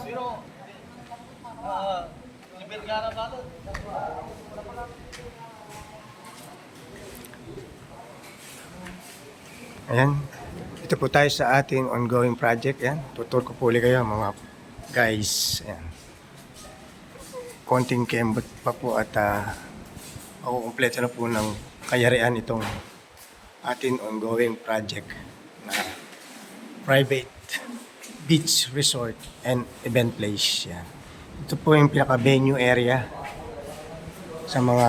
Pero, si Vergara ba ito? Ayan. Ito po tayo sa ating ongoing project. Ayan. Tutur ko po ulit kayo mga guys. Ayan. Konting kembot pa po at makukumpleto na po ng kayarian itong ating ongoing project na private beach resort and event place. Yan. Ito po yung pinaka-venue area sa mga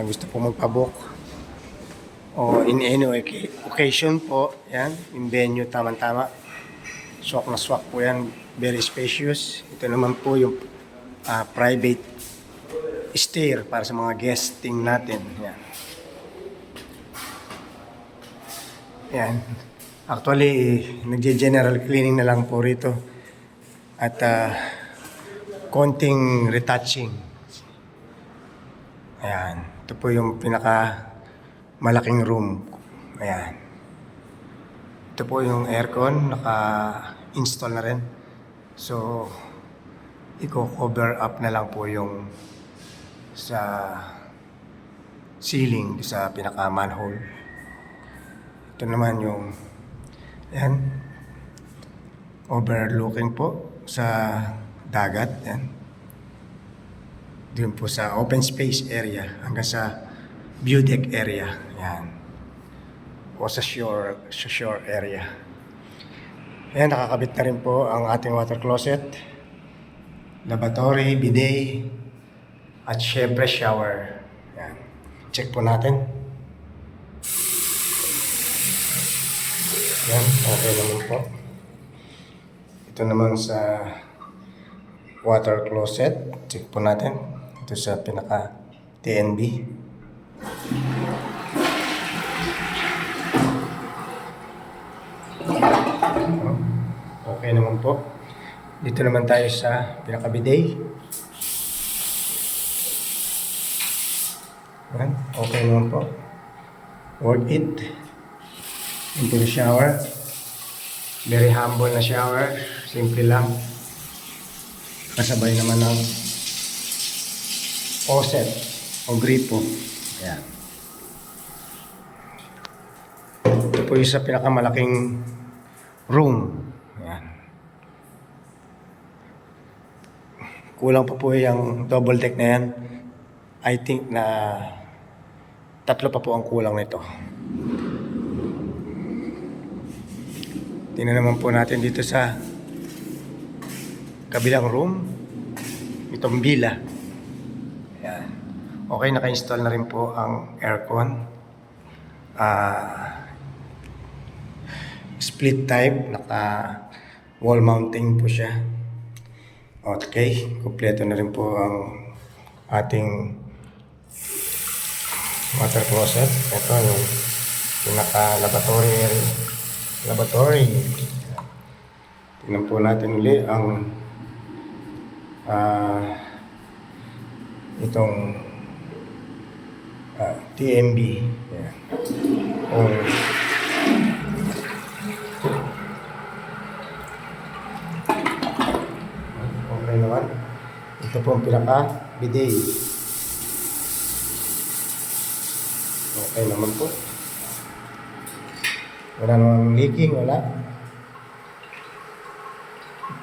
gusto po magpabook o in any occasion po. Yan, yung venue tamang-tama. Swak na swak po yan. Very spacious. Ito naman po yung private stair para sa mga guesting natin. Yan. Yan. Actually, nagje-general cleaning na lang po rito. At konting retouching. Ayan. Ito po yung pinaka malaking room. Ayan. Ito po yung aircon. Naka-install na rin. So, i-cover up na lang po yung sa ceiling, sa pinaka manhole. Ito naman yung yan, overlooking po sa dagat. Yan. Doon po sa open space area hanggang sa view deck area. Yan. O sa shore area. Yan, nakakabit na rin po ang ating water closet, lavatory, bidet, at syempre shower. Yan. Check po natin. Yan, okay naman po. Ito naman sa water closet. Check po natin. Ito sa pinaka TNB. Okay naman po. Dito naman tayo sa pinaka bidet. Yan, okay naman po. Worth it. Into the shower. Very humble na shower. Simple lang. Kasabay naman ng faucet o gripo. Ayan. Ito po yung sa pinakamalaking room. Ayan. Kulang pa po yung double deck na yan. I think na 3 pa po ang kulang nito. Tingnan naman po natin dito sa kabilang room. Itong villa. Ayan. Okay, naka-install na rin po ang aircon. Split type. Naka-wall mounting po siya. Okay. Kompleto na rin po ang ating water closet. Ito yung naka-lavatory area. Laboratory. Tingnan po natin uli ang itong TMB. Yeah. Okay naman. Ito po ang pinaka-bidet. Okay naman po. Wala namang leaking, wala.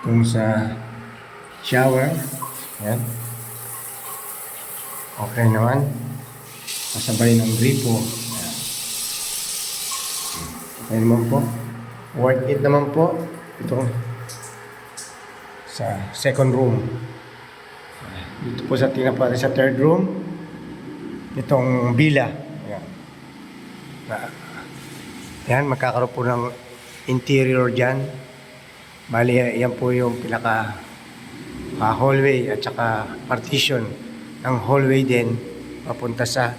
Kung sa shower, yan. Okay naman. Kasabay ng gripo. Yan. Okay naman po. Worth it naman po. Ito sa second room. Dito po sa tinapari sa third room. Itong villa. Yan. Yan, magkakaroon po ng interior dyan. Bali, yan po yung pinaka hallway at saka partition ng hallway din papunta sa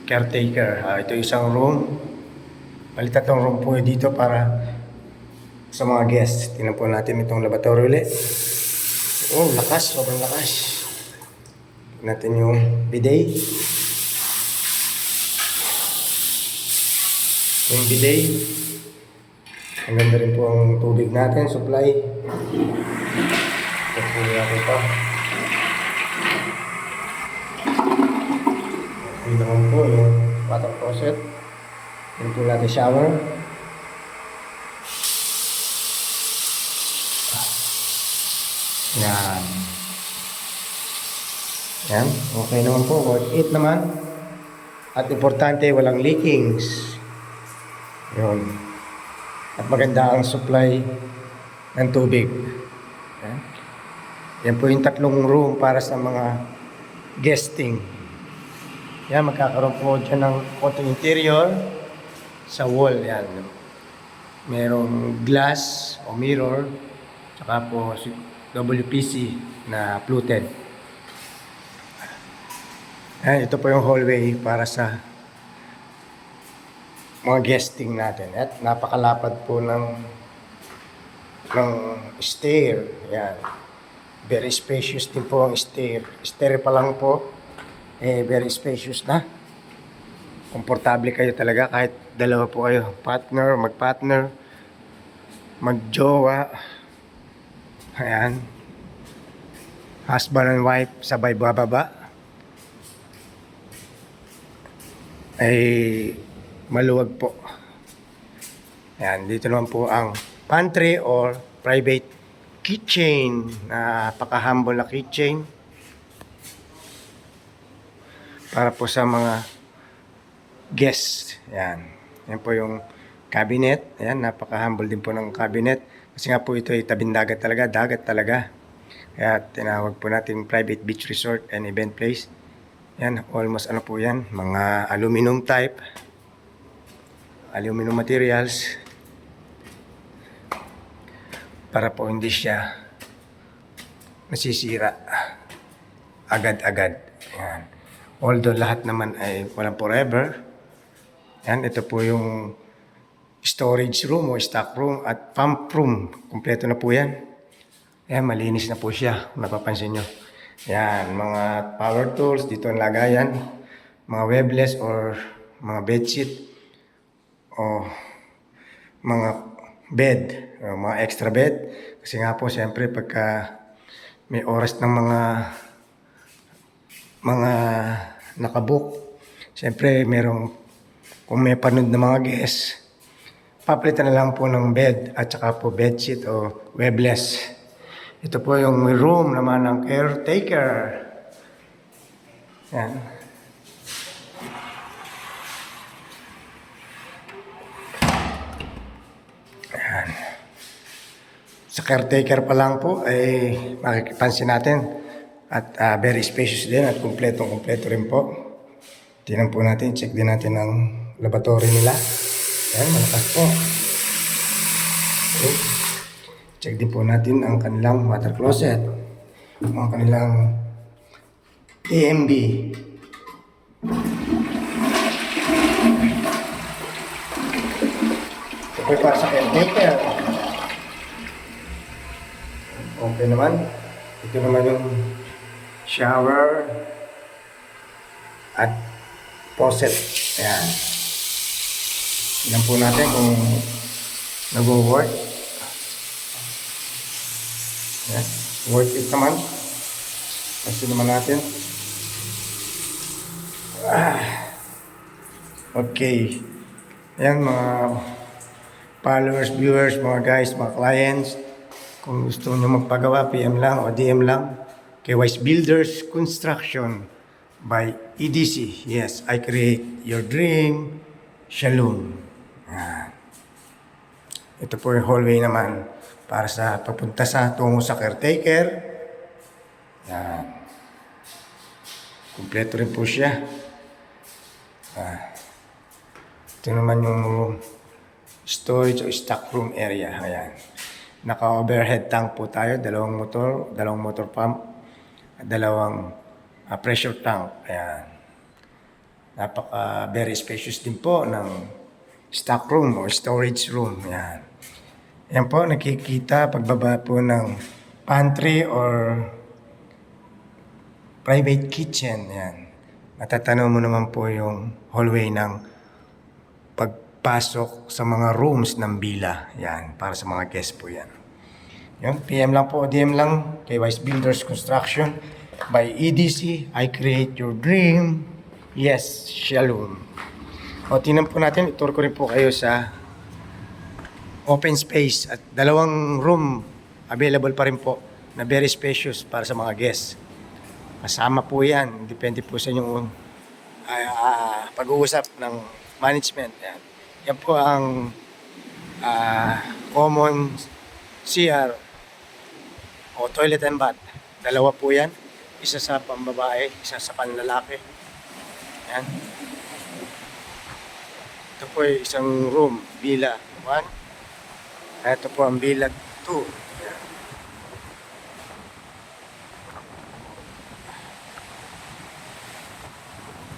caretaker. Ito isang room. Bali, 3 room po dito para sa mga guests. Tingnan po natin itong lavatory ulit. Oh, lakas, sobrang lakas. Tingnan natin yung bidet. Yung bidet. Ang ganda rin po ang tubig natin, supply. Ito po natin ito. Yun naman po yung water faucet. Yun po natin shower. Yan. Yan. Okay naman po. Worth it naman. At importante, walang leakings. Yun. At maganda ang supply ng tubig. Yan. Yan po yung tatlong room para sa mga guesting. Yan, magkakaroon po dyan ng konting interior sa wall. Yan. Merong glass o mirror. Tsaka po WPC na fluted. Yan, ito po yung hallway para sa mga guesting natin. At napakalapad po ng stair. Yan. Very spacious din po ang stair. Stair pa lang po. Very spacious na. Komportable kayo talaga kahit dalawa po kayo. Mag-partner, mag-jowa. Ayan. Husband and wife, sabay bababa. Ay maluwag po. Ayan, dito naman po ang pantry or private kitchen. Napaka-humble na kitchen. Para po sa mga guests. Ayan. Yan po yung cabinet. Ayan, napaka-humble din po ng cabinet. Kasi nga po ito ay tabing dagat talaga. Dagat talaga. Kaya tinawag po natin private beach resort and event place. Yan, almost ano po yan. Mga aluminum type. Aluminum materials. Para po hindi siya nasisira agad-agad. Yan. Although lahat naman ay walang forever. Yan, ito po yung storage room o stock room at pump room. Kompleto na po yan. Yan, malinis na po siya. Napapansin nyo. Yan, mga power tools. Dito ang lagayan. Mga webless or mga bedsheet. O mga bed. O mga extra bed. Kasi nga po, siyempre, pagka may oras ng mga nakabook. Siyempre, kung may panood na mga guests, papalitan na lang po ng bed at saka po bedsheet o webless. Ito po yung room naman ng caretaker. Yan. Yan. Sa caretaker pa lang po, ay makikipansin natin. At very spacious din at kumpletong-kumpleto rin po. Tingnan po natin, check din natin ang laboratory nila. Ayan, malakas po. Okay. Check din po natin ang kanilang water closet. Ang kanilang AMB. Ito po para sa caretaker. Okay naman. Ito naman yung shower at faucet. Ayan. Tignan po natin kung nag-work. Ayan. Worth it naman. Kasi naman natin. Okay. Ayan mga followers, viewers, mga guys, mga clients. Kung gusto nyo magpagawa, PM lang o DM lang. Kay Wise Builders Construction by EDC. Yes, I create your dream saloon. Ito po yung hallway naman para sa papunta tungo sa caretaker. Yan. Kompleto rin po siya. Ito naman yung storage o stock room area. Ayan. Naka-overhead tank po tayo. Dalawang motor pump. Dalawang pressure tank. Ayan. Very spacious din po ng stock room or storage room. Ayan. Ayan po, nakikita pagbaba po ng pantry or private kitchen. Ayan. Matatanaw mo naman po yung hallway ng pasok sa mga rooms ng villa. Yan, para sa mga guest po yan. Yan, PM lang po, DM lang kay Wise Builders Construction by EDC. I create your dream. Yes, shalom. O, tingnan po natin, itur ko rin po kayo sa open space at dalawang room available pa rin po na very spacious para sa mga guests. Kasama po yan, depende po sa inyong pag-uusap ng management. Yan, yan po ang common CR o toilet and bath. Dalawa po yan, isa sa pambabae, isa sa panlalaki. Yan. Ito po ay isang room, villa 1. Ito po ang villa 2. Yan.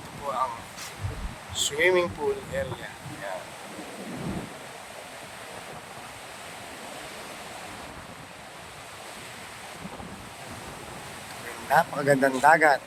Ito po ang swimming pool area. Yan. Napakagandang dagat.